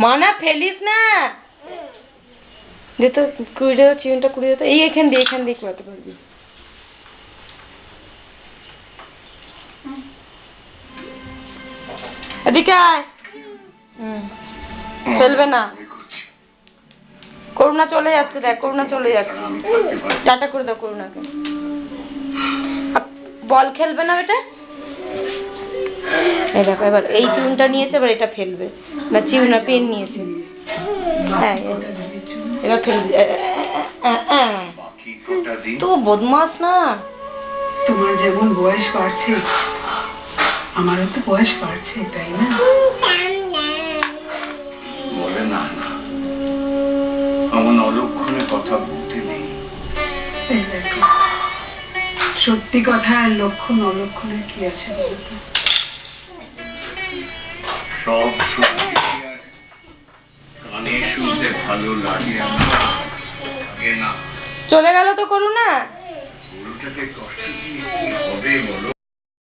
মানা ফেলিস না। দে তো কুড়ি টাকা চিকেনটা কুড়ি টাকা এই এখান দিয়ে কুড়াতে পারবি। এদিকে আয়। ফেলবে না। করুণা চলে যাচ্ছে, দেখ করুণা চলে যাচ্ছে। টাটা করে দাও করুণাকে। বল খেলবে না বেটা। এই দেখো এবার এই চুনটা নিয়েছে, এবার এটা ফেলবে না। চিউনা পেন নিয়েছে। হ্যাঁ এবার ফেলবে। তো বদমাস না। তোমার যেমন বয়স বাড়ছে আমারও তো বয়স বাড়ছে, তাই না? বলে না এমন অলক্ষণে কথা বলতে নেই। সত্যি কথা আর লক্ষণ অলক্ষণের কি আছে বলতো? সব সত্যি আর কানে শুনতে ভালো লাগে না। চলে গেল তো করুণা। গরুটাকে কষ্ট দিয়ে কি হবে বলো?